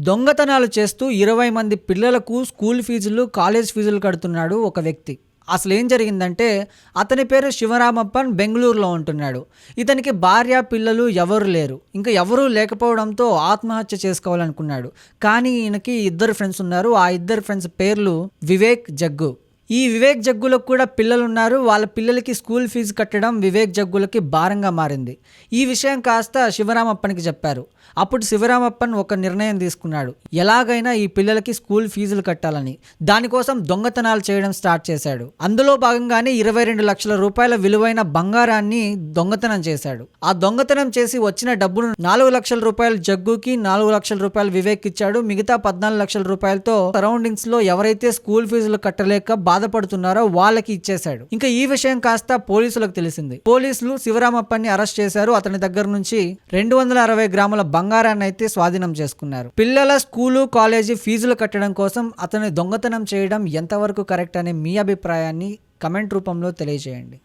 దొంగతనాలు చేస్తూ 20 మంది పిల్లలకు స్కూల్ ఫీజులు, కాలేజ్ ఫీజులు కడుతున్నాడు ఒక వ్యక్తి. అసలేం జరిగిందంటే అతని పేరు శివరామప్పన్, బెంగుళూరులో ఉంటున్నాడు. ఇతనికి భార్య, పిల్లలు ఎవరు లేరు. ఇంకా ఎవరూ లేకపోవడంతో ఆత్మహత్య చేసుకోవాలనుకున్నాడు. కానీ ఈయనకి ఇద్దరు ఫ్రెండ్స్ ఉన్నారు. ఆ ఇద్దరు ఫ్రెండ్స్ పేర్లు వివేక్, జగ్గు. ఈ వివేక్ జగ్గులకు కూడా పిల్లలున్నారు. వాళ్ళ పిల్లలకి స్కూల్ ఫీజు కట్టడం వివేక్ జగ్గులకి భారంగా మారింది. ఈ విషయం కాస్త శివరామప్పన్కి చెప్పారు. అప్పుడు శివరామప్పన్ ఒక నిర్ణయం తీసుకున్నాడు. ఎలాగైనా ఈ పిల్లలకి స్కూల్ ఫీజులు కట్టాలని. దానికోసం దొంగతనాలు చేయడం స్టార్ట్ చేశాడు. అందులో భాగంగానే 22 లక్షల రూపాయల విలువైన బంగారాన్ని దొంగతనం చేశాడు. ఆ దొంగతనం చేసి వచ్చిన డబ్బును 4 లక్షల రూపాయలు జగ్గుకి, 4 లక్షల రూపాయలు వివేక్ ఇచ్చాడు. మిగతా 14 లక్షల రూపాయలతో సరౌండింగ్స్ లో ఎవరైతే స్కూల్ ఫీజులు కట్టలేక బాధపడుతున్నారో వాళ్ళకి ఇచ్చేశాడు. ఇంకా ఈ విషయం కాస్త పోలీసులకు తెలిసింది. పోలీసులు శివరామప్పన్ని అరెస్ట్ చేశారు. అతని దగ్గర నుంచి 260 గ్రాముల బంగారాన్ని అయితే స్వాధీనం చేసుకున్నారు. పిల్లల స్కూలు, కాలేజీ ఫీజులు కట్టడం కోసం అతని దొంగతనం చేయడం ఎంతవరకు కరెక్ట్ అనే మీ అభిప్రాయాన్ని కమెంట్ రూపంలో తెలియజేయండి.